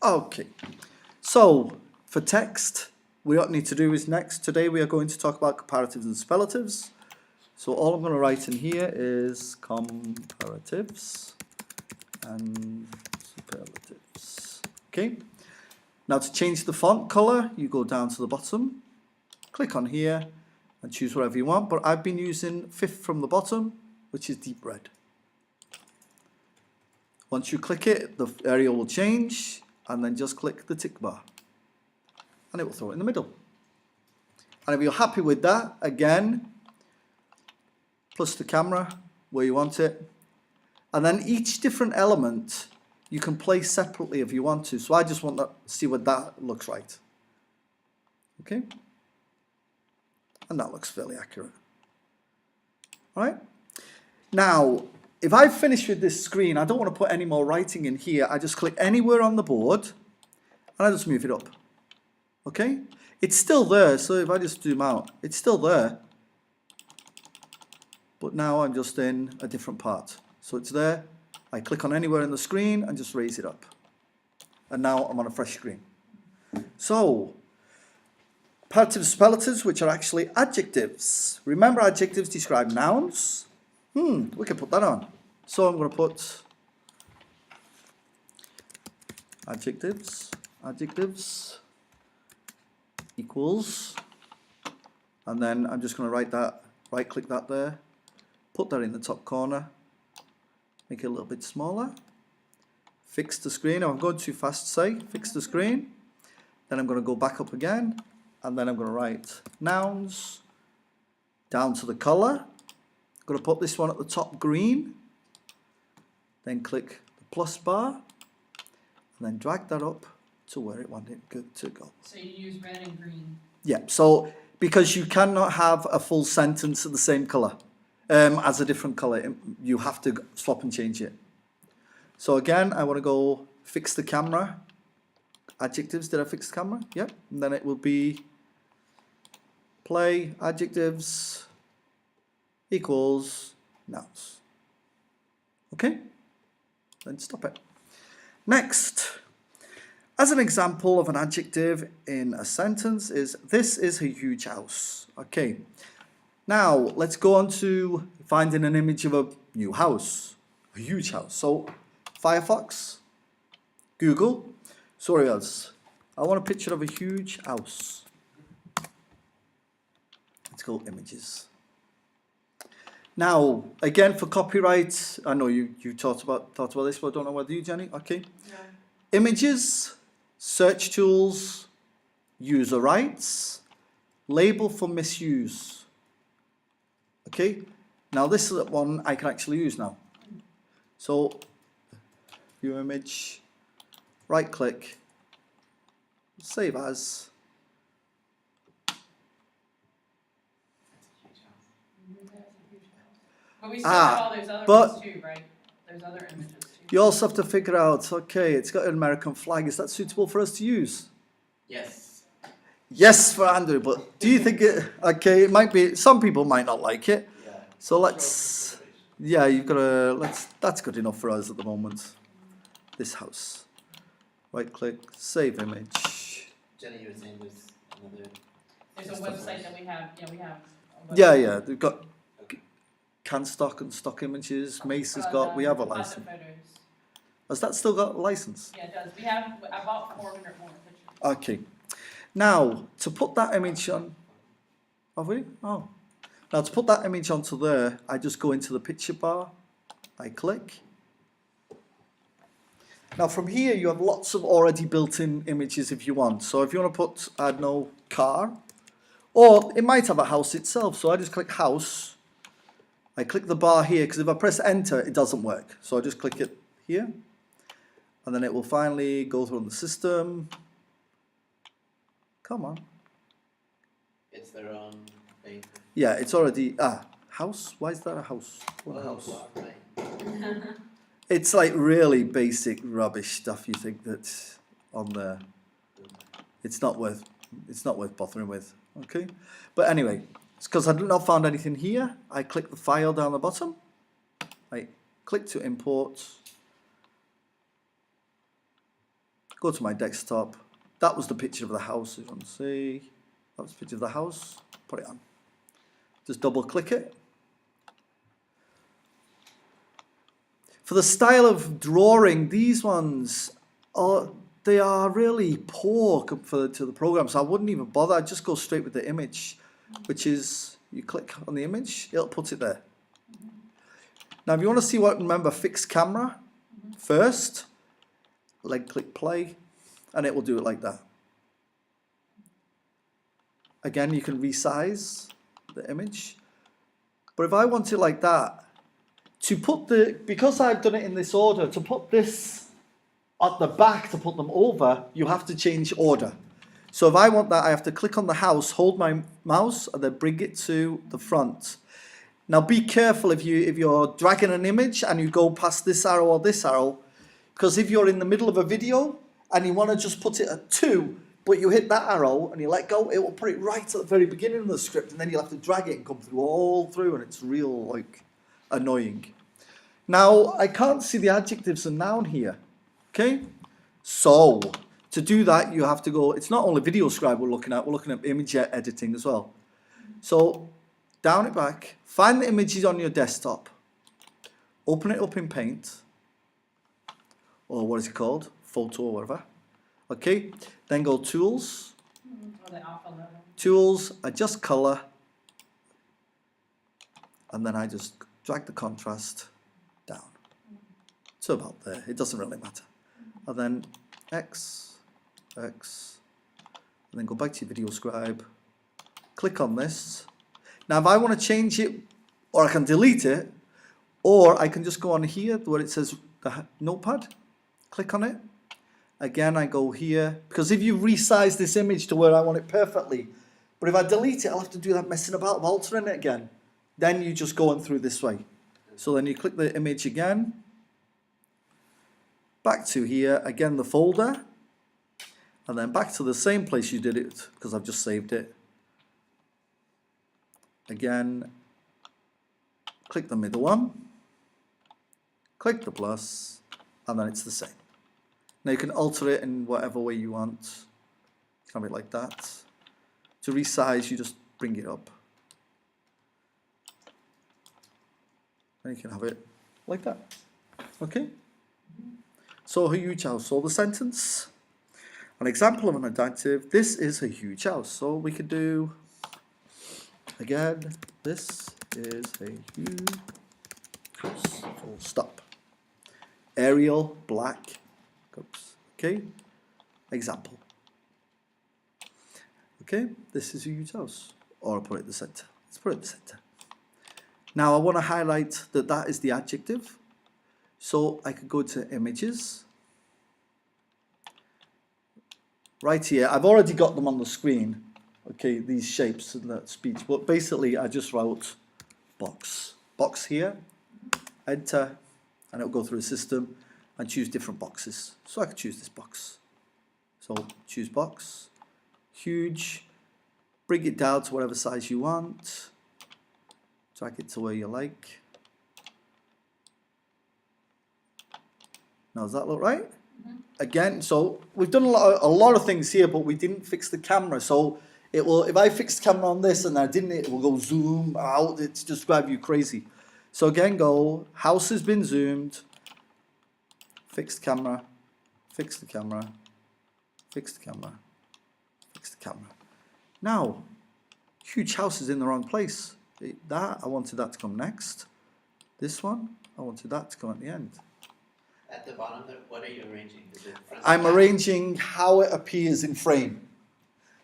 Okay, so for text, what we need to do is today we are going to talk about comparatives and superlatives. So all I'm going to write in here is comparatives and superlatives. Okay, now to change the font color, you go down to the bottom, click on here and choose whatever you want, but I've been using fifth from the bottom, which is deep red. Once you click it, the area will change, and then just click the tick bar and it will throw it in the middle. And if you're happy with that, again, plus the camera where you want it, and then each different element you can place separately if you want to. So I just want to see what that looks right. Okay, and that looks fairly accurate. All right, now if I finish with this screen, I don't want to put any more writing in here. I just click anywhere on the board and I just move it up. Okay, it's still there, so if I just zoom out, it's still there, but now I'm just in a different part. So it's there, I click on anywhere in the screen and just raise it up, and now I'm on a fresh screen. So comparatives, superlatives, which are actually adjectives. Remember, adjectives describe nouns. We can put that on. So I'm going to put adjectives equals, and then I'm just going to write that, right click that there, put that in the top corner, make it a little bit smaller, fix the screen. If I'm going too fast, say fix the screen, then I'm going to go back up again, and then I'm going to write nouns down to the color. I'm going to put this one at the top green, then click the plus bar, and then drag that up to where it wanted to go. So you use red and green? Yeah, so because you cannot have a full sentence of the same color as a different color, you have to swap and change it. So again, I want to go fix the camera. Adjectives, did I fix the camera? Yep, and then it will be play adjectives equals nouns. Okay, then stop it. Next, as an example of an adjective in a sentence is, this is a huge house. Okay, now let's go on to finding an image of a new house, a huge house. So Firefox, Google, sorry else, I want a picture of a huge house. Let's go images. Now, again, for copyright, I know you thought about this, but I don't know whether you, Jenny. Okay. No. Images, search tools, user rights, label for misuse. Okay. Now this is one I can actually use now. So, view image, right click, save as. But we still have all those other ones too, right? There's other images too. You also have to figure out, okay, it's got an American flag. Is that suitable for us to use? Yes. Yes for Andrew, but do you think it might be, some people might not like it. Yeah. So let's, yeah, you've got to, that's good enough for us at the moment. This house. Right click, save image. Jenny, you were saying there's another. There's a website that we have, we have. Yeah, they've got CanStock and stock images. Mace has got, we have a license. Has that still got a license? Yeah, it does. We have about 400 more pictures. Okay. Now, to put that image on, have we? Oh. Now, to put that image onto there, I just go into the picture bar, I click. Now, from here, you have lots of already built-in images if you want. So if you want to put, I don't know, car, or it might have a house itself. So I just click house. I click the bar here, because if I press enter, it doesn't work. So I just click it here, and then it will finally go through on the system. Come on. It's their own thing. Yeah, it's already, house? Why is that a house? What a house? Right. It's like really basic rubbish stuff you think that's on there. It's not worth bothering with, okay? But anyway, it's because I've not found anything here. I click the file down the bottom. I click to import. Go to my desktop. That was the picture of the house, if you want to see. That was the picture of the house. Put it on. Just double click it. For the style of drawing, these ones they are really poor to the program, so I wouldn't even bother. I'd just go straight with the image, which is you click on the image, it'll put it there. Now, if you want to see what, remember, fixed camera first, click play, and it will do it like that. Again, you can resize the image, but if I want it like that, to put because I've done it in this order, to put this at the back, to put them over, you have to change order. So if I want that, I have to click on the house, hold my mouse, and then bring it to the front. Now be careful if you're dragging an image and you go past this arrow or this arrow, because if you're in the middle of a video and you want to just put it at 2, but you hit that arrow and you let go, it will put it right at the very beginning of the script, and then you'll have to drag it and come all through, and it's real annoying. Now, I can't see the adjectives and noun here, okay? So, to do that, you have to go, it's not only VideoScribe we're looking at image editing as well. So, down it back, find the images on your desktop, open it up in Paint, or what is it called? Photo or whatever. Okay, then go Tools, Tools, adjust color, and then I just drag the contrast down. So about there, it doesn't really matter. And then X, and then go back to your VideoScribe, click on this. Now if I want to change it, or I can delete it, or I can just go on here where it says the notepad, click on it. Again, I go here, because if you resize this image to where I want it perfectly, but if I delete it, I'll have to do that messing about of altering it again. Then you just go on through this way. So then you click the image again, back to here, again the folder, and then back to the same place you did it, because I've just saved it. Again, click the middle one, click the plus, and then it's the same. Now you can alter it in whatever way you want. You can have it like that. To resize, you just bring it up. And you can have it like that. Okay? So a huge house. So the sentence, an example of an adjective, this is a huge house. So we could do, again, this is a huge house. Full stop. Arial, black. Okay, example. Okay, this is a huge house. Or I'll put it in the center. Let's put it in the center. Now I want to highlight that that is the adjective. So I could go to images. Right here, I've already got them on the screen. Okay, these shapes and that speech. But basically I just wrote box. Box here, enter, and it'll go through the system and choose different boxes. So I could choose this box. So choose box, huge, bring it down to whatever size you want, drag it to where you like. Now does that look right? Mm-hmm. Again, so we've done a lot of things here, but we didn't fix the camera. So it will, if I fix the camera on this and I didn't, it will go zoom out. It's just drive you crazy. So again, go, house has been zoomed, fix the camera, fix the camera, fix the camera, fix the camera. Now, huge house is in the wrong place. I wanted that to come next. This one, I wanted that to come at the end. At the bottom there, what are you arranging? Is it front I'm to back? arranging how it appears in frame.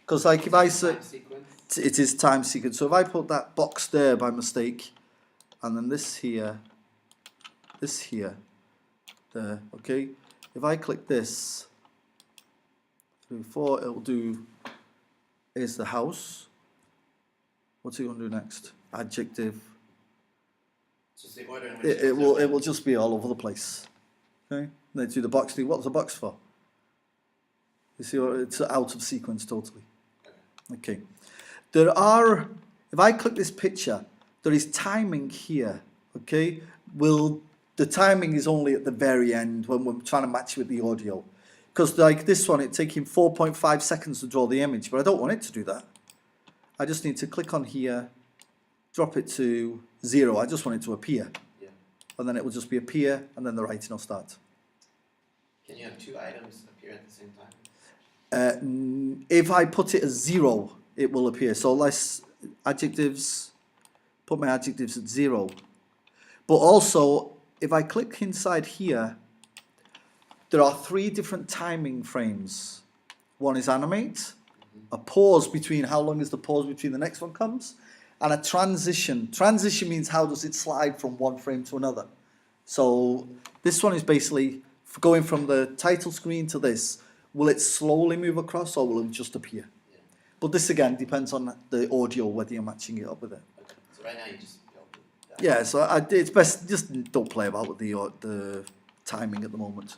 Because like if I say, Time sequence? it is time sequence. So if I put that box there by mistake, and then this here, there, okay? If I click this, 3, 4, it'll do, is the house. What's it going to do next? Adjective. Just the order in which It will just be all over the place. Okay? Then do the box thing. What's the box for? You see, it's out of sequence totally. Okay. There are, if I click this picture, there is timing here. Okay? The timing is only at the very end when we're trying to match with the audio. Because like this one, it's taking 4.5 seconds to draw the image, but I don't want it to do that. I just need to click on here, drop it to 0. I just want it to appear. Yeah. And then it will just be appear, and then the writing will start. Can you have two items appear at the same time? If I put it as 0, it will appear. So let's adjectives, put my adjectives at 0. But also, if I click inside here, there are 3 different timing frames. One is animate, a pause between how long is the pause between the next one comes, and a transition. Transition means how does it slide from one frame to another. So this one is basically going from the title screen to this. Will it slowly move across or will it just appear? Yeah. But this again depends on the audio, whether you're matching it up with it. Okay. So right now you just go with that. Yeah, so it's best just don't play about with the timing at the moment.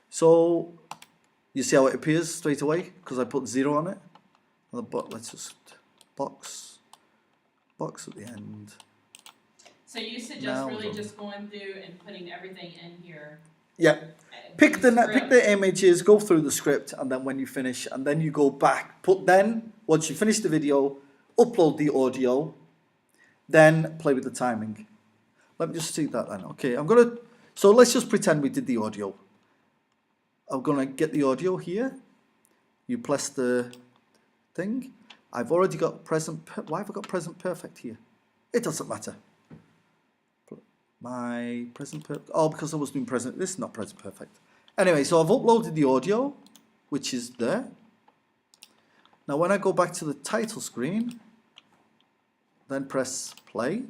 So you see how it appears straight away because I put 0 on it. But let's just box at the end. So you suggest Now really the- just going through and putting everything in here? Yeah. Pick the script. images, go through the script, and then when you finish, and then you go back. Once you finish the video, upload the audio, then play with the timing. Let me just see that then. Okay, so let's just pretend we did the audio. I'm gonna get the audio here. You press the thing. I've already got why have I got present perfect here? It doesn't matter. My present perfect, because I was doing present, this is not present perfect. Anyway, so I've uploaded the audio, which is there. Now when I go back to the title screen, then press play.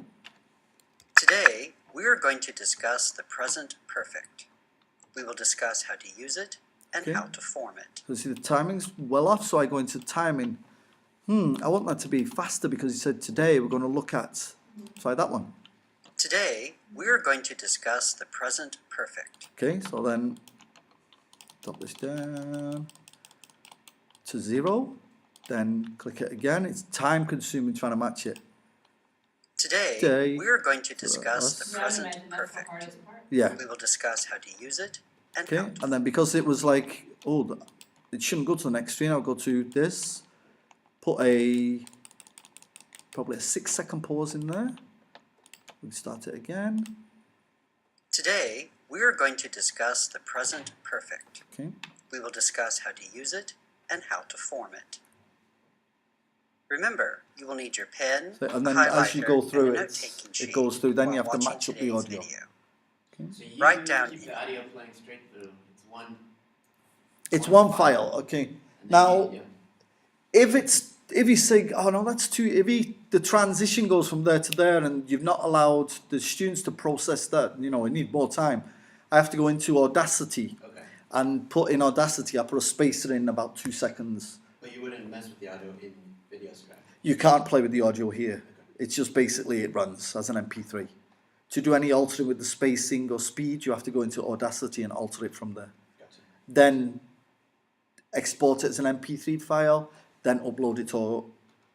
Today, we are going to discuss the present perfect. We will discuss how to use it and Okay. how to form it. So see the timing's well off, so I go into timing. I want that to be faster because he said today we're going to look at, try that one. Today, we are going to discuss the present perfect. Okay, so then drop this down to 0, then click it again. It's time consuming trying to match it. Today, we are going to discuss us. the So I would present imagine that's the perfect. hardest part. Yeah, We will discuss how to use it and okay, how to and then because it was like, it shouldn't go to the next screen, I'll go to this, put probably a 6-second pause in there. We start it again. Today, we are going to discuss the present perfect. Okay, We will discuss how to use it and how to form it. Remember, you will need your pen, so, and then highlighter, as you go through and a it, note-taking it sheet goes through. Then while you have to watching match up the today's audio. video. So you Write usually down keep in- the audio playing straight through. It's one. It's one file. Okay. and then Now, yeah. if you say, oh no, that's too, the transition goes from there to there and you've not allowed the students to process that, we need more time. I have to go into Audacity Okay. and put in Audacity, I put a spacer in about 2 seconds. But you wouldn't mess with the audio in VideoScribe. You can't play with the audio here. It's just basically it runs as an MP3. To do any altering with the spacing or speed, you have to go into Audacity and alter it from there. Gotcha. Then export it as an MP3 file, then upload it to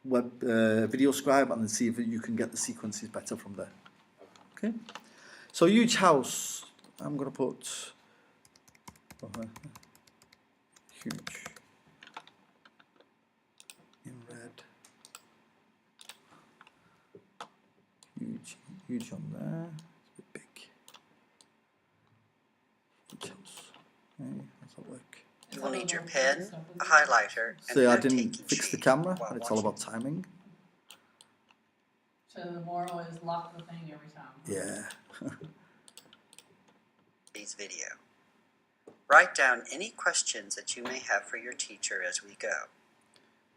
VideoScribe and then see if you can get the sequences better from there. Okay. So huge house. I'm gonna put huge in red. Huge on there. It's a bit big. Huge house. Okay, how's that work? You will need your pen, a highlighter, and See, a I note-taking didn't fix the sheet camera, while and it's all watching about timing. So the moral is lock the thing every time. Yeah. today's video. Write down any questions that you may have for your teacher as we go.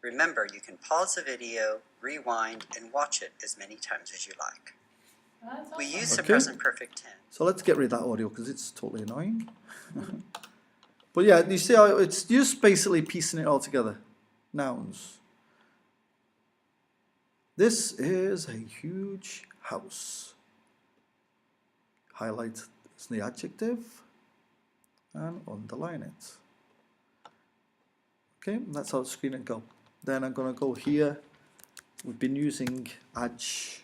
Remember, you can pause the video, rewind, and watch it as many times as you like. That's We awesome. use the Okay. present perfect tense. So let's get rid of that audio because it's totally annoying. But yeah, you see how it's just basically piecing it all together. Nouns. This is a huge house. Highlight the adjective and underline it. Okay, that's how the screen will go. Then I'm going to go here. We've been using edge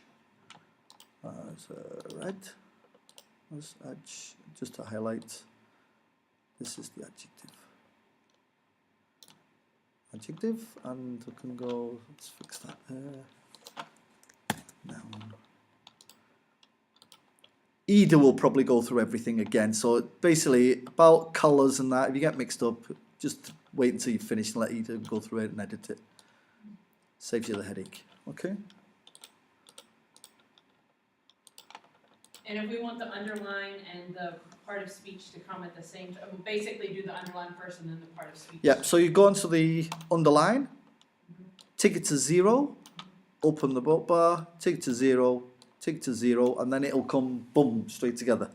as red. As edge, just to highlight. This is the adjective. adjective, and we can go, let's fix that there. Noun. Ida will probably go through everything again. So basically about colours and that, if you get mixed up, just wait until you finish and let Ida go through it and edit it. Saves you the headache. Okay. And if we want the underline and the part of speech to come at the same time, we'll basically do the underline first and then the part of speech. Yeah, so you go into the underline, take it to 0, open the bolt bar, take it to 0, take it to 0, and then it'll come, boom, straight together.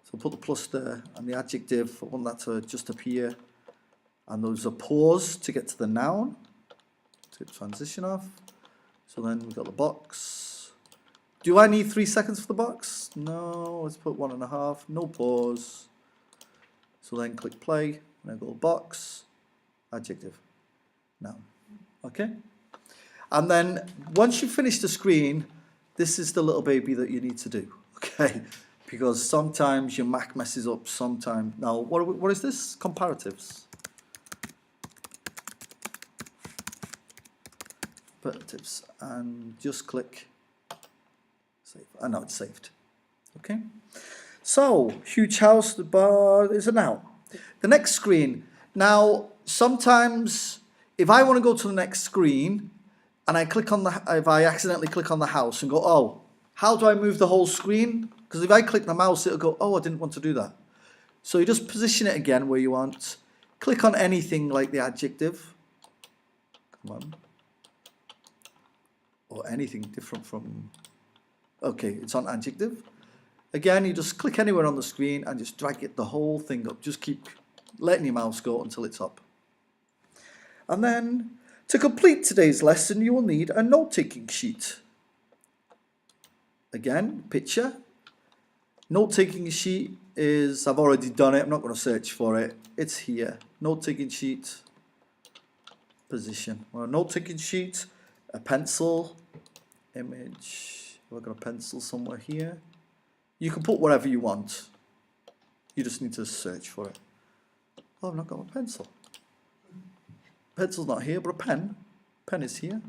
So put the plus there, and the adjective, I want that to just appear. And there's a pause to get to the noun. Take transition off. So then we've got the box. Do I need 3 seconds for the box? No, let's put 1.5, no pause. So then click play, and I go box, adjective, noun. Okay? And then once you finish the screen, this is the little baby that you need to do, okay? Because sometimes your Mac messes up, sometimes. Now, what is this? Comparatives. Comparatives. And just click save. And now it's saved. Okay? So, huge house, the bar is a noun. The next screen. Now, sometimes if I want to go to the next screen, and I click on if I accidentally click on the house and go, oh, how do I move the whole screen? Because if I click the mouse, it'll go, oh, I didn't want to do that. So you just position it again where you want. Click on anything like the adjective. Come on. Or anything different from, okay, it's on adjective. Again, you just click anywhere on the screen and just drag it the whole thing up. Just keep letting your mouse go until it's up. And then, to complete today's lesson, you will need a note-taking sheet. Again, picture. Note-taking sheet is, I've already done it, I'm not going to search for it. It's here. Note-taking sheet, position. Well, a note-taking sheet, a pencil, image. I've got a pencil somewhere here. You can put whatever you want. You just need to search for it. Oh, I've not got a pencil. Pencil's not here, but a pen. Pen is here.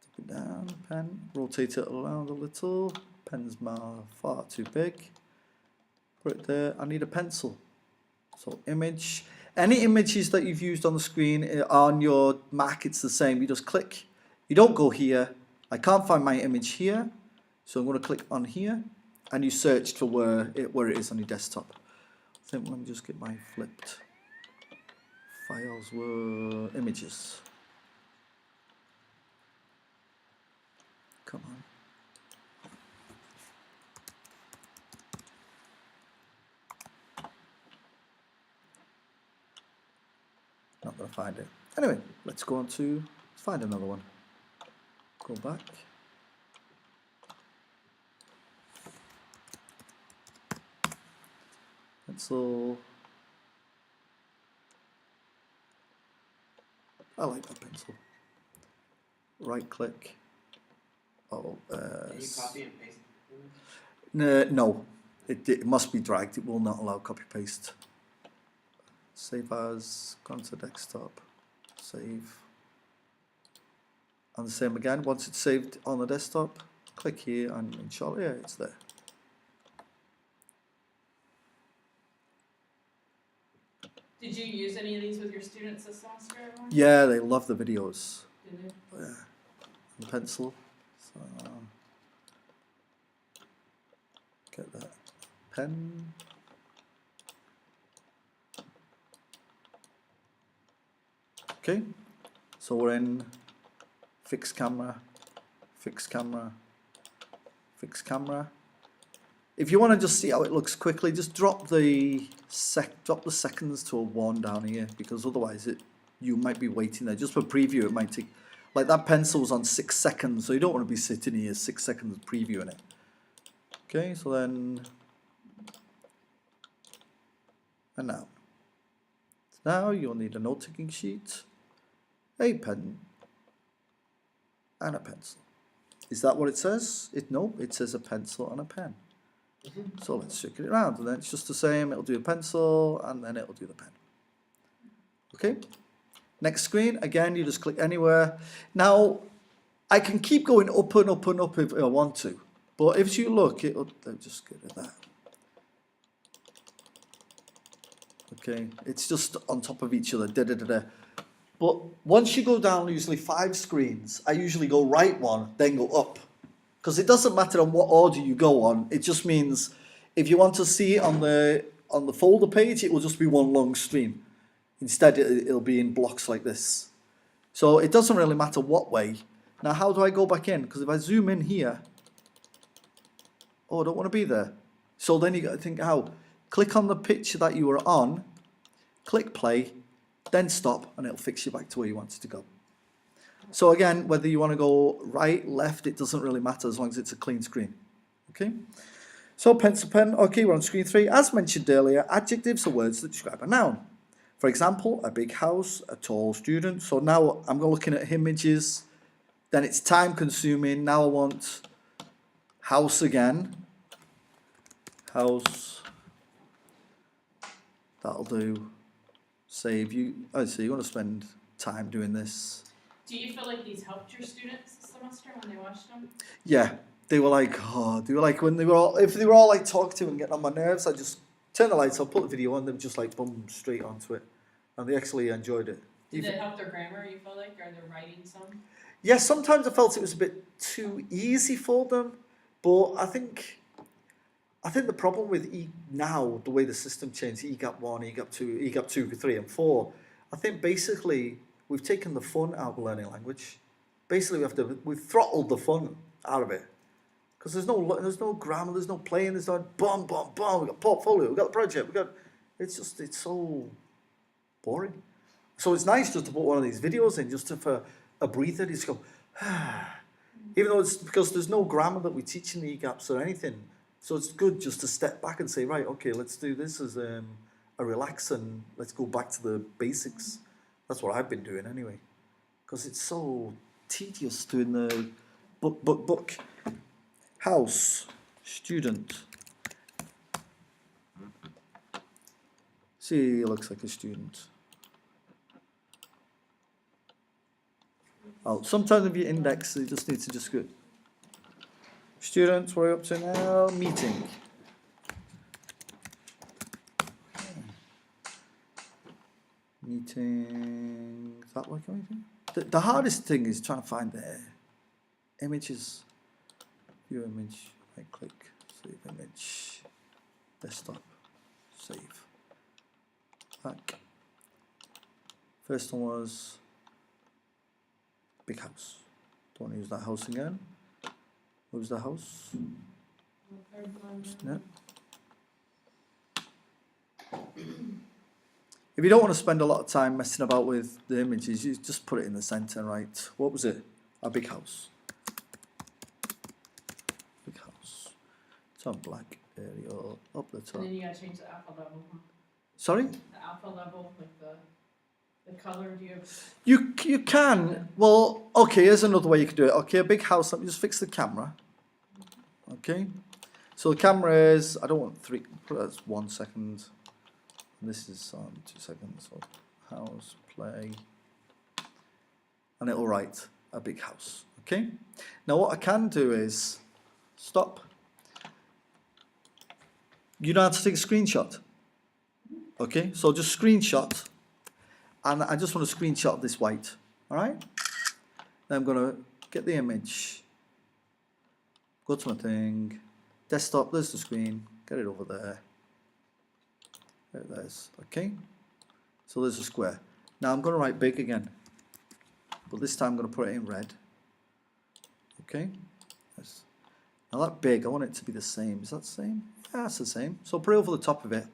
Take it down, pen. Rotate it around a little. Pen's far too big. Put it there. I need a pencil. So image. Any images that you've used on the screen on your Mac, it's the same. You just click. You don't go here. I can't find my image here. So I'm going to click on here. And you searched for where it is on your desktop. I think let me just get my flipped. Files were images. Come on. Not going to find it. Anyway, let's go on to find another one. Go back. Pencil. I like that pencil. Right click. Oh, Can you copy and paste it? no, it must be dragged. It will not allow copy paste. Save as, go to desktop, save. And the same again, once it's saved on the desktop, click here and inshallah, yeah, it's there. Did you use any of these with your students this semester? Emma? Yeah, they love the videos. Did they? Yeah. And pencil. So, get that pen. Okay, so we're in fixed camera, fixed camera, fixed camera. If you want to just see how it looks quickly, just drop the seconds to a 1 down here, because otherwise you might be waiting there. Just for preview, it might take, like that pencil was on 6 seconds, so you don't want to be sitting here 6 seconds previewing it. Okay, so then, and now. Now you'll need a note-taking sheet, a pen, and a pencil. Is that what it says? No, it says a pencil and a pen. So let's shake it around, and then it's just the same. It'll do a pencil, and then it'll do the pen. Okay, next screen, again, you just click anywhere. Now, I can keep going up and up and up if I want to, but if you look, it'll just get rid of that. Okay, it's just on top of each other, But once you go down usually 5 screens, I usually go right one, then go up. Because it doesn't matter on what order you go on, it just means if you want to see it on the folder page, it will just be one long stream. Instead, it'll be in blocks like this. So it doesn't really matter what way. Now, how do I go back in? Because if I zoom in here, oh, I don't want to be there. So then you got to think how. Click on the picture that you were on, click play, then stop, and it'll fix you back to where you wanted to go. So again, whether you want to go right, left, it doesn't really matter as long as it's a clean screen. Okay? So pencil pen, okay, we're on screen 3. As mentioned earlier, adjectives are words that describe a noun. For example, a big house, a tall student. So now I'm looking at images, then it's time consuming. Now I want house again. House. That'll do. Save you. Oh, so you want to spend time doing this. Do you feel like these helped your students this semester when they watched them? Yeah, they were like, when they were all, if they were all like talkative and getting on my nerves, I just turn the lights off, put the video on, they were just like boom, straight onto it. And they actually enjoyed it. Did it help their grammar, you feel like, or their writing some? Yeah, sometimes I felt it was a bit too easy for them, but I think the problem with now, the way the system changed, EGAP 1, EGAP 2, EGAP 2, 3 and 4, I think basically we've taken the fun out of learning language. Basically we've throttled the fun out of it. Because there's no grammar, there's no playing, there's no boom, boom, boom, we've got portfolio, we've got the project, it's so boring. So it's nice just to put one of these videos in, just for a breather, just go, even though it's because there's no grammar that we teach in the EGAPs or anything. So it's good just to step back and say, right, okay, let's do this as a relax and let's go back to the basics. That's what I've been doing anyway. Because it's so tedious doing the book. House, student. See, he looks like a student. Oh, sometimes if you index, you just need to just go. Students, what are we up to now? Meeting. Meeting. Is that like anything? The hardest thing is trying to find the images. View image. Right click. Save image. Desktop. Save. Back. First one was big house. Don't use that house again. Where's the house? Yeah. If you don't want to spend a lot of time messing about with the images, you just put it in the center, right? What was it? A big house. Big house. It's on black area up the top. And then you gotta change the alpha level, huh? Sorry? The alpha level with the color, do you have? You can. Well, okay, here's another way you can do it. Okay, a big house, let me just fix the camera. Okay. So the camera is, I don't want 3, put it as 1 second. This is on 2 seconds. So house, play. And it'll write a big house. Okay. Now what I can do is stop. You know how to take a screenshot. Okay, so just screenshot. And I just want to screenshot this white, all right? Then I'm going to get the image, go to my thing, desktop, there's the screen, get it over there. There it is, okay? So there's a square. Now I'm going to write big again, but this time I'm going to put it in red. Okay? Yes. Now that big, I want it to be the same. Is that the same? Yeah, that's the same. So put it over the top of it,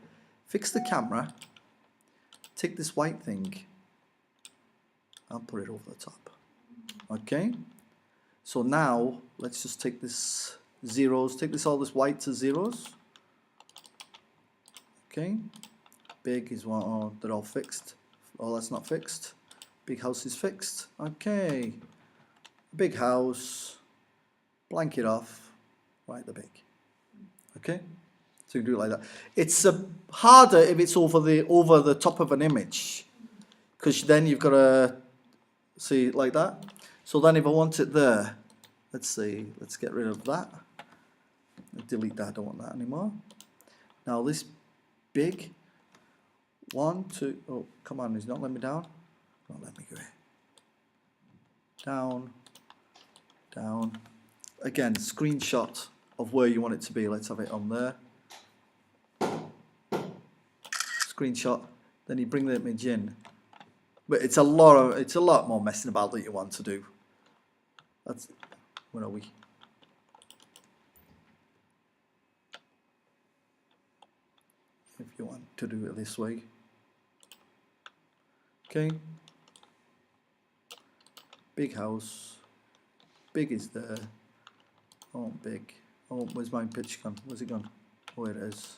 fix the camera, take this white thing and put it over the top. Okay, so now let's just take this zeros, take all this white to zeros. Okay, big is one, oh, they're all fixed. Oh, that's not fixed. Big house is fixed. Okay, big house, blank it off, write the big. Okay. So you can do it like that. It's harder if it's over the top of an image, because then you've got to see it like that. So then if I want it there, let's see, let's get rid of that. Delete that, I don't want that anymore. Now this big, 1, 2, oh, come on, he's not letting me down. Not letting me go. Down, down. Again, screenshot of where you want it to be. Let's have it on there. Screenshot. Then you bring the image in. But it's a lot more messing about that you want to do. That's, where are we? If you want to do it this way. Okay. Big house. Big is there. Oh, big. Oh, where's my pitch gone? Where's it gone? Oh, it is.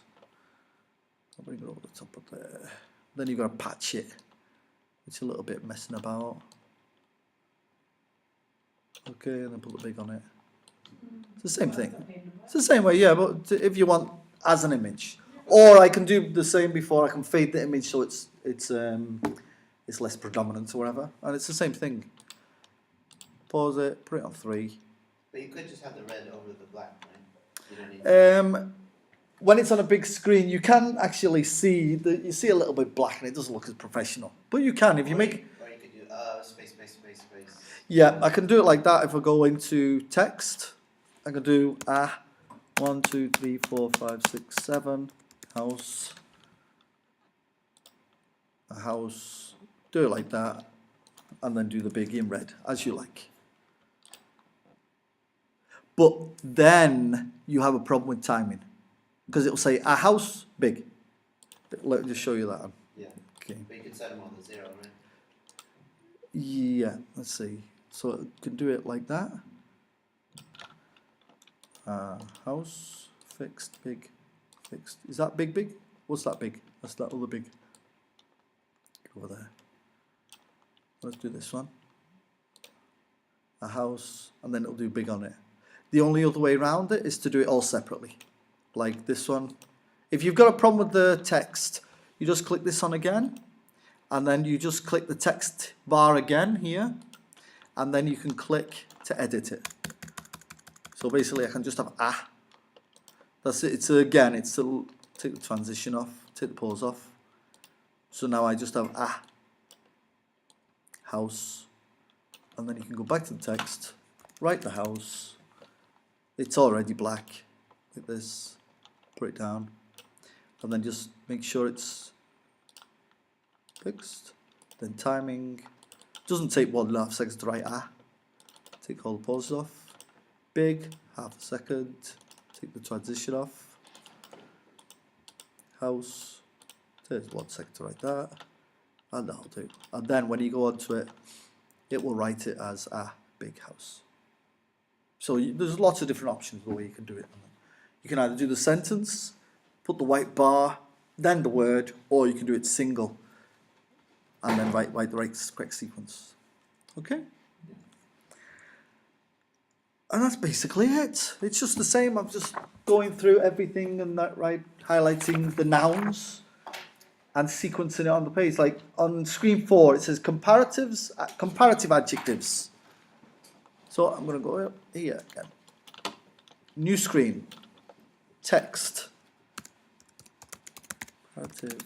I'll bring it over the top of there. Then you've got to patch it. It's a little bit messing about. Okay, and then put the big on it. It's the same thing. It's the same way, yeah, but if you want as an image. Or I can do the same before, I can fade the image so it's less predominant or whatever. And it's the same thing. Pause it, put it on 3. But you could just have the red over the black, right? You don't need When it's on a big screen, you can actually see you see a little bit black and it doesn't look as professional. But you can if you make. Or you could do space, space, space, space. Yeah, I can do it like that if I go into text. I can do 1, 2, 3, 4, 5, 6, 7 house. A house. Do it like that, and then do the big in red as you like. But then you have a problem with timing. Because it'll say a house big. Let me just show you that. Yeah. Okay. But you could set them on the 0, right? Yeah, let's see. So I can do it like that. House, fixed, big, fixed. Is that big, big? What's that big? That's that other big. Go over there. Let's do this one. A house, and then it'll do big on it. The only other way around it is to do it all separately. Like this one. If you've got a problem with the text, you just click this on again, and then you just click the text bar again here, and then you can click to edit it. So basically I can just have that's it. It's again, it's to take the transition off, take the pause off. So now I just have house, and then you can go back to the text, write the house. It's already black, like this. Put it down, and then just make sure it's fixed. Then timing. Doesn't take 1.5 seconds to write Take all the pauses off. Big, 0.5 second. Take the transition off. House. There's 1 second to write that, and that'll do. And then when you go onto it, it will write it as a big house. So there's lots of different options the way you can do it. You can either do the sentence, put the white bar, then the word, or you can do it single and then write the correct sequence. Okay? And that's basically it. It's just the same. I'm just going through everything and that, right, highlighting the nouns and sequencing it on the page. Like on screen 4, it says comparative adjectives. So I'm going to go here again. New screen. Text. Comparative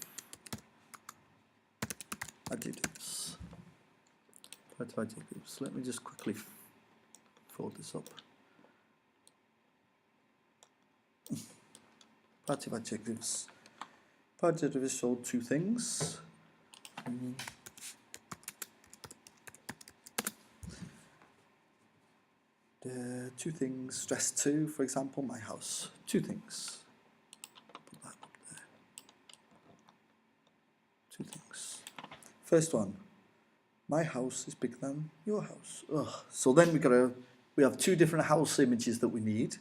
adjectives. Comparative adjectives. Let me just quickly fold this up. Comparative adjectives. Comparative adjectives show 2 things. The 2 things, stress 2, for example, my house. 2 things. Put that up there. 2 things. First one, my house is bigger than your house. Ugh. So then we have 2 different house images that we need,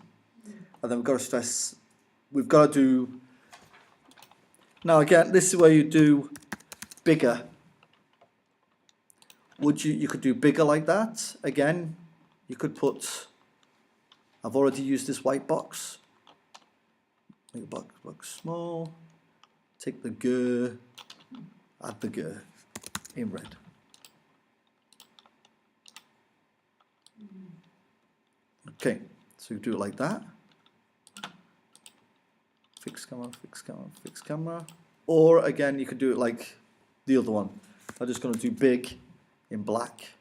and then we've got to stress. We've got to do. Now again, this is where you do bigger. You could do bigger like that again. You could put, I've already used this white box. Make the box small. Take the GUR, add the GUR. in red. Okay, so you do it like that. Fix camera, fix camera, fix camera. Or again, you could do it like the other one. I'm just going to do big in black,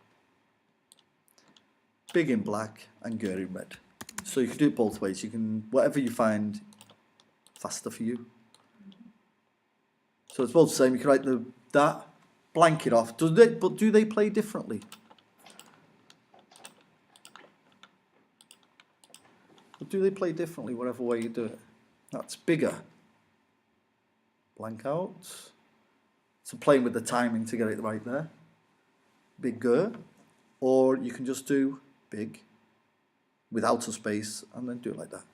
big in black, and GUR in red. So you can do it both ways. You can, whatever you find faster for you. So it's both the same. You can write that, blank it off. But do they play differently? Or do they play differently, whatever way you do it? That's bigger. Blank out. So playing with the timing to get it right there. Bigger. Or you can just do big without a space and then do it like that.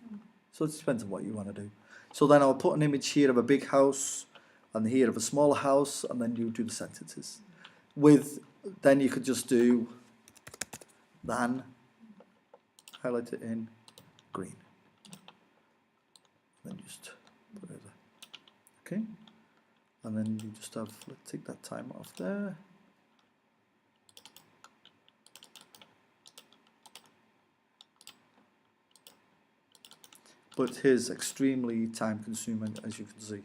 So it depends on what you want to do. So then I'll put an image here of a big house and here of a smaller house, and then you do the sentences. Then you could just do than, highlight it in green. Then just put it there. Okay? And then you just have, let's take that timer off there. But it is extremely time consuming, as you can see.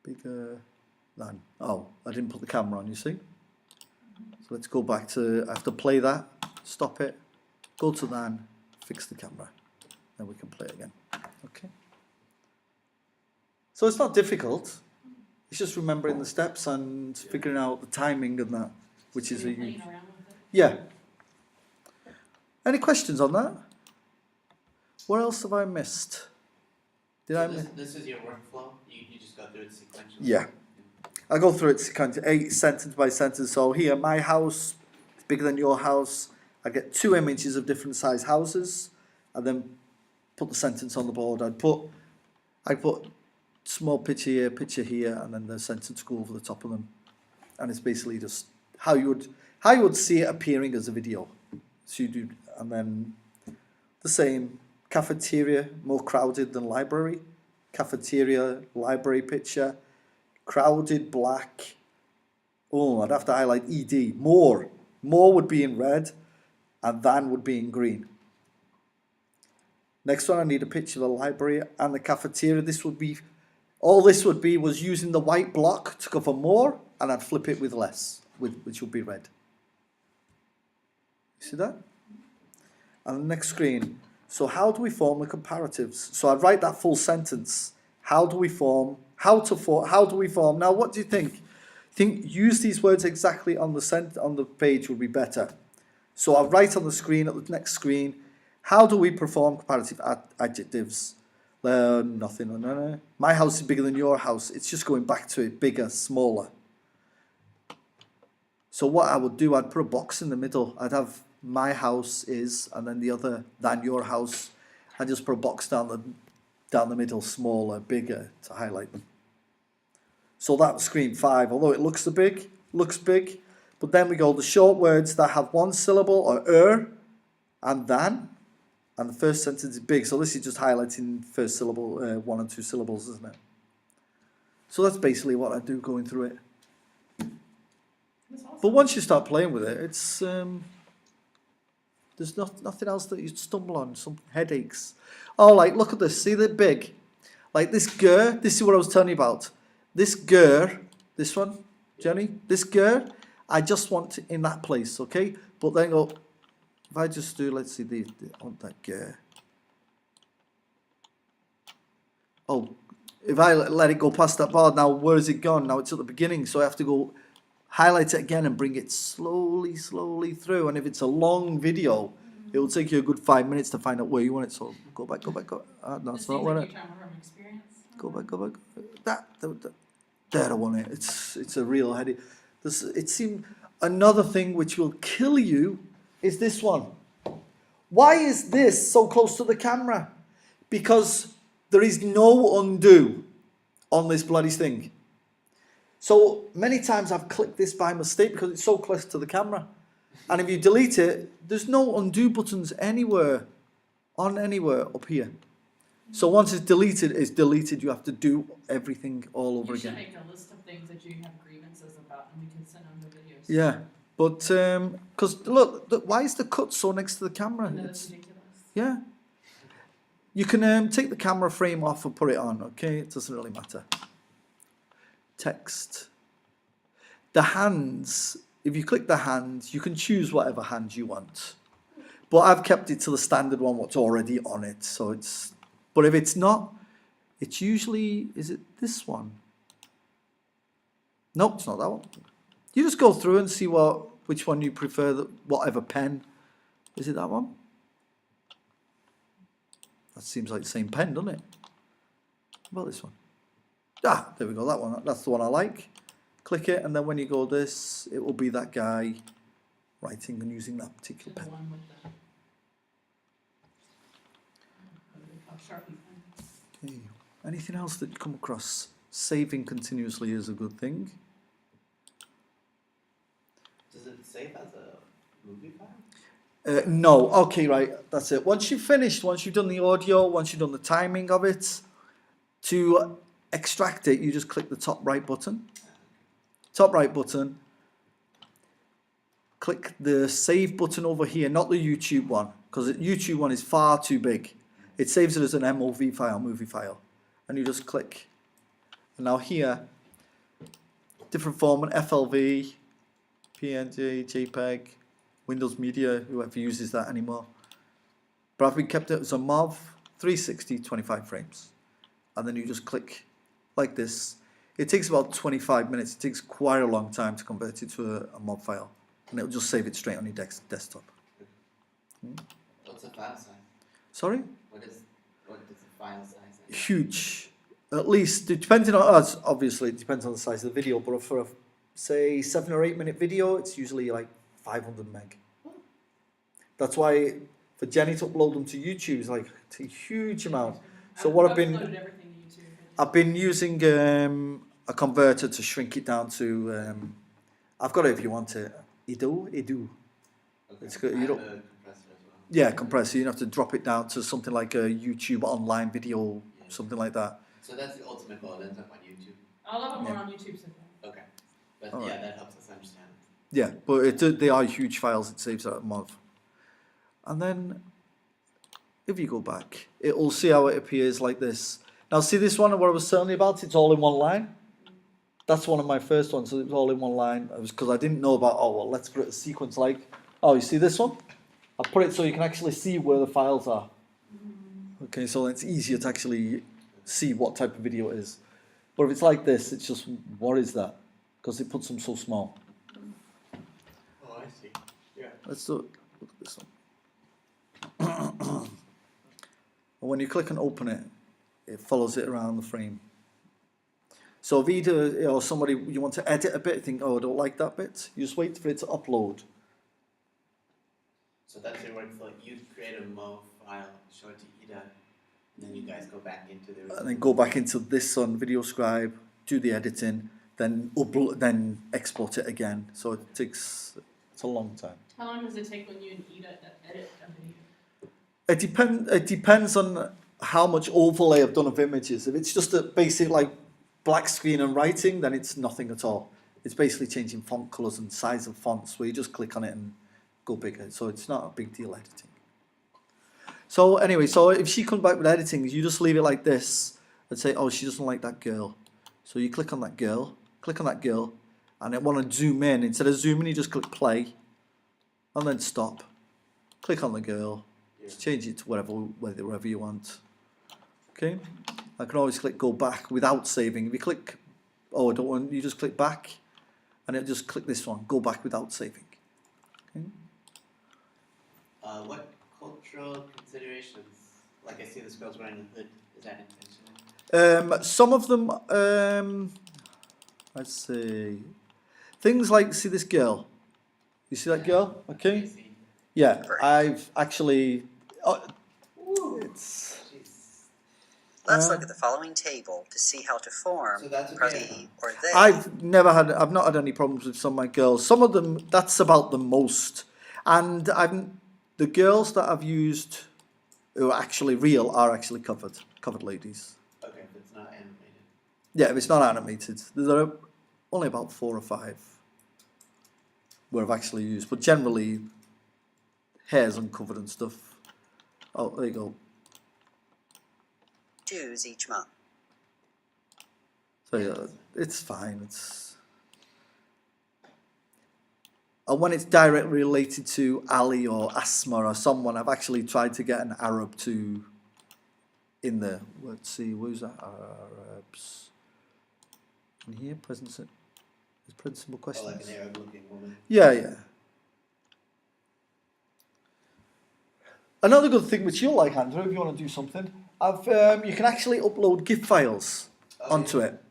Bigger than, oh, I didn't put the camera on, you see? So let's go back to, I have to play that, stop it, go to than, fix the camera. Then we can play again. Okay. So it's not difficult. It's just remembering the steps and figuring out the timing and that, which is a Playing around with it. yeah. Any questions on that? What else have I missed? Did I miss? This is your workflow? You just go through it sequentially? Yeah. I go through it sequentially, sentence by sentence. So here, my house is bigger than your house. I get 2 images of different size houses, and then put the sentence on the board. I put small picture here, and then the sentence go over the top of them. And it's basically just how you would see it appearing as a video. So you do, and then the same. Cafeteria, more crowded than library. Cafeteria, library picture. Crowded, black. Oh, I'd have to highlight ED. More. More would be in red, and than would be in green. Next one, I need a picture of the library and the cafeteria. All this would be was using the white block to cover more, and I'd flip it with less, which would be red. You see that? And the next screen. So how do we form the comparatives? So I'd write that full sentence. How do we form? How do we form? Now, what do you think? Think use these words exactly on the page would be better. So I'll write on the screen at the next screen. How do we perform comparative adjectives? Nothing. No. My house is bigger than your house. It's just going back to it, bigger, smaller. So what I would do, I'd put a box in the middle. I'd have my house is, and then the other than your house. I just put a box down the middle, smaller, bigger, to highlight them. So that was screen 5. Although it looks big, but then we go the short words that have 1 syllable or and than, and the first sentence is big. So this is just highlighting first syllable, 1 and 2 syllables, isn't it? So that's basically what I do going through it. That's awesome. But once you start playing with it, it's there's nothing else that you stumble on. Some headaches. Oh, like look at this. See, they're big. Like this GUR. This is what I was telling you about. This GUR. This one, Jenny. This GUR. I just want it in that place, okay? But then go. If I just do, let's see, I want that GUR. Oh, if I let it go past that bar, now where is it gone? Now it's at the beginning, so I have to go highlight it again and bring it slowly through. And if it's a long video, it will take you a good 5 minutes to find out where you want it. So go back. No, It that's seems not where like it. you're talking from experience. Go back. There I want it. It's a real headache. It seemed another thing which will kill you is this one. Why is this so close to the camera? Because there is no undo on this bloody thing. So many times I've clicked this by mistake because it's so close to the camera. And if you delete it, there's no undo buttons anywhere up here. So once it's deleted. You have to do everything all over You should again. make a list of things that you have grievances about, and we can send them the videos. Yeah, but because look, why is the cut so next to the camera? I know It's, that's ridiculous. yeah. You can take the camera frame off and put it on, okay? It doesn't really matter. Text. The hands, if you click the hands, you can choose whatever hand you want. But I've kept it to the standard one, what's already on it. So it's, but if it's not, it's usually, is it this one? Nope, it's not that one. You just go through and see which one you prefer, whatever pen. Is it that one? That seems like the same pen, doesn't it? What about this one? Ah, there we go, that one. That's the one I like. Click it, and then when you go this, it will be that guy writing and using that particular The pen. one with the, what do they call, Sharpie pen. Okay. Anything else that you come across? Saving continuously is a good thing. Does it save as a movie file? No, okay, right, that's it. Once you've finished, once you've done the audio, once you've done the timing of it, to extract it, you just click the top right button. Top right button. Click the save button over here, not the YouTube one, because the YouTube one is far too big. It saves it as an MOV file, movie file. And you just click. And now here, different format, FLV, PNG, JPEG, Windows Media, whoever uses that anymore. But I've kept it as a MOV, 360, 25 frames. And then you just click like this. It takes about 25 minutes. It takes quite a long time to convert it to a MOV file. And it'll just save it straight on your desktop. What's the file size? Sorry? What is the file size? Huge. At least, depending on us, obviously, it depends on the size of the video, but for a, say, 7 or 8 minute video, it's usually like 500 meg. That's why for Jenny to upload them to YouTube is like it's a huge amount. So what I've been uploaded everything to YouTube. I've been using a converter to shrink it down to I've got it if you want it. Edu. Okay. It's good, you I have don't- a compressor as well. Yeah, compressor. You have to drop it down to something like a YouTube online video, something like that. So that's the ultimate goal. It ends up on YouTube. All of them Yeah. are on YouTube so far. Okay. But All yeah, right. that helps us understand. Yeah, but they are huge files. It saves out a MOV. And then, if you go back, it will see how it appears like this. Now, see this one, what I was telling you about? It's all in one line. That's one of my first ones, so it was all in one line. It was because I didn't know about, oh, well, let's put a sequence like, oh, you see this one? I put it so you can actually see where the files are. Okay, so it's easier to actually see what type of video it is. But if it's like this, it's just, what is that? Because it puts them so small. Oh, I see. Yeah. Let's do it. Look at this one. And when you click and open it, it follows it around the frame. So if either or somebody you want to edit a bit, think, oh, I don't like that bit, you just wait for it to upload. So that's your workflow. You create a MOV file, show it to Ida, and then you guys go back into the And then go back into this on VideoScribe, do the editing, then upload, then export it again. So it's a long time. How long does it take when you and Ida edit a video? It depends on how much overlay I've done of images. If it's just a basic like black screen and writing, then it's nothing at all. It's basically changing font colors and size of fonts where you just click on it and go bigger. So it's not a big deal editing. So anyway, so if she comes back with editing, you just leave it like this and say, oh, she doesn't like that girl. So you click on that girl, and then want to zoom in. Instead of zooming, you just click play and then stop. Click on the girl. Just change it to wherever you want. Okay, I can always click go back without saving. If you click, oh, I don't want, you just click back, and it'll just click this one, go back without saving. Okay. What cultural considerations? Like I see this girl's wearing a hood. Is that intentional? Some of them, let's see, things like, see this girl. You see that girl? Okay. I see. Yeah, Right. I've actually. It's. Jeez. Let's look at the following table to see how to form So that's are okay. he or they. I've not had any problems with some of my girls. Some of them, that's about the most. And the girls that I've used who are actually real are actually covered. covered ladies. Okay, if it's not animated. Yeah, if it's not animated, there are only about 4 or 5 where I've actually used, but generally hair's uncovered and stuff. Oh, there you go. Choose each month. So yeah, it's fine. And when it's directly related to Ali or Asma or someone, I've actually tried to get an Arab to in there. Let's see, where's that? Arabs. In here, present simple Or questions. like an Arab-looking woman. Yeah. Another good thing which you'll like, Andrew, if you want to do something, you can actually upload GIF files onto it.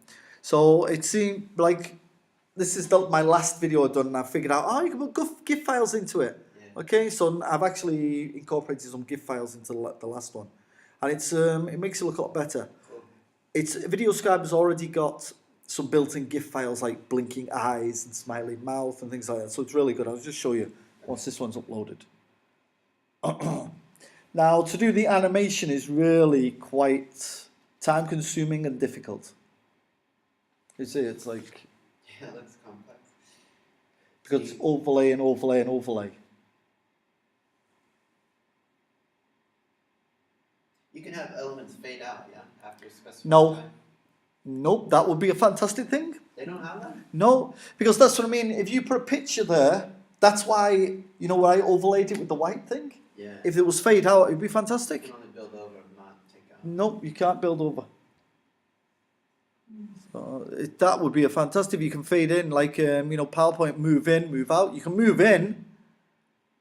So it seemed like this is my last video I've done, and I figured out, you can put GIF files into it. Yeah. Okay, so I've actually incorporated some GIF files into the last one, and it makes it look a lot better. Cool. VideoScribe has already got some built-in GIF files like blinking eyes and smiling mouth and things like that, so it's really good. I'll just show you once this one's uploaded. Now, to do the animation is really quite time-consuming and difficult. You see, it's like, Yeah, it looks complex. because it's overlay and overlay and overlay. You can have elements fade out, yeah, after a specified No. time. Nope, that would be a fantastic thing. They don't have that? No, because that's what I mean. If you put a picture there, that's why, you know, where I overlaid it with the white thing. Yeah. If it was fade out, it'd be You fantastic. can only build over, not take out. Nope, you can't build over. So that would be a fantastic. You can fade in, like, PowerPoint, move in, move out. You can move in,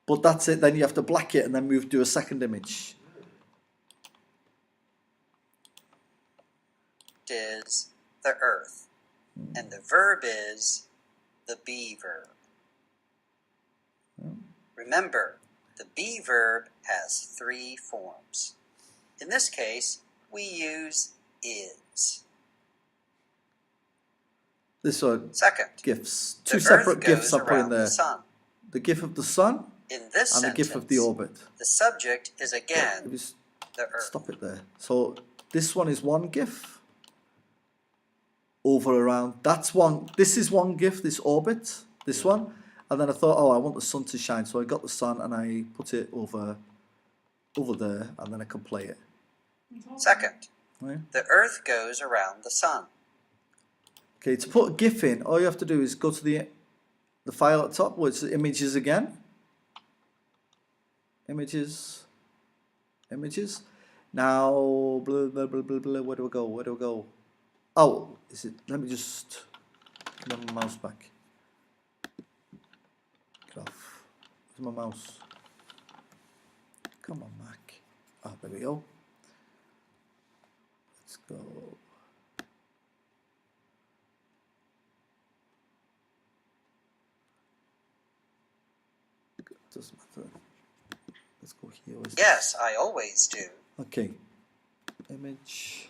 but that's it. Then you have to black it and then do a second image. Is the earth, and the verb is the be verb. Remember, the be verb has 3 forms. In this case, we use is. This are Second, GIFs. the 2 earth separate goes GIFs I put in around there. the sun. The GIF of the sun In this and the sentence, GIF of the orbit. the subject is If again you the earth. stop it there. So this one is one GIF. Over around. That's one. This is one GIF. This orbit. This one. And then I thought, I want the sun to shine, so I got the sun and I put it over there, and then I can play it. Second, Right? the earth goes around the sun. Okay, to put a GIF in, all you have to do is go to the file at the top, where it's images again. Images. Now, blah, blah, blah, blah, blah. Where do I go? Oh, is it? Let me just get my mouse back. Get off. Where's my mouse? Come on, Mac. There we go. Let's go. Doesn't matter. Let's go here. Where's Yes, I always do. this? Okay. Image.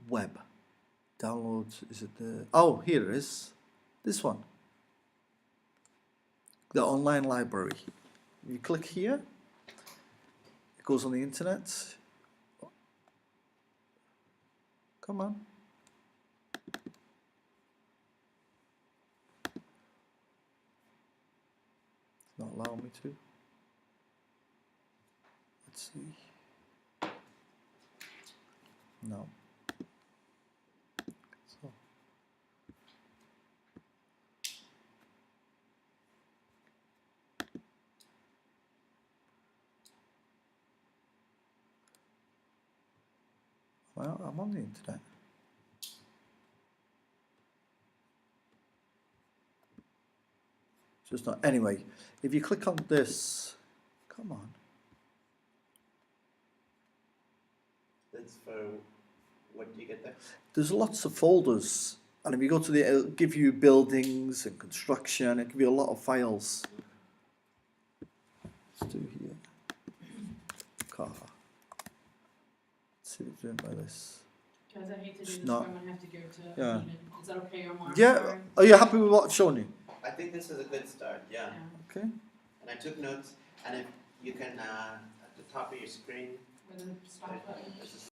Web. Download. Is it the? Oh, here it is. This one. The online library. You click here. It goes on the internet. Come on. It's not allowing me to. Let's see. No. So. Well, I'm on the internet. Just not. Anyway, if you click on this, come on. That's for, what do you get there? There's lots of folders, and if you go to it'll give you buildings and construction. It'll give you a lot of files. Let's do here. Car. Let's see what it's doing by this. Guys, I hate to do It's this, not- but I'm gonna have to go to Yeah. a meeting. Is that okay, Omar? Yeah. Sorry. Are you happy with what I've shown you? I think this is a good start, yeah. Yeah. Okay. And I took notes, and if you can the top of your screen, With a stop button. there's a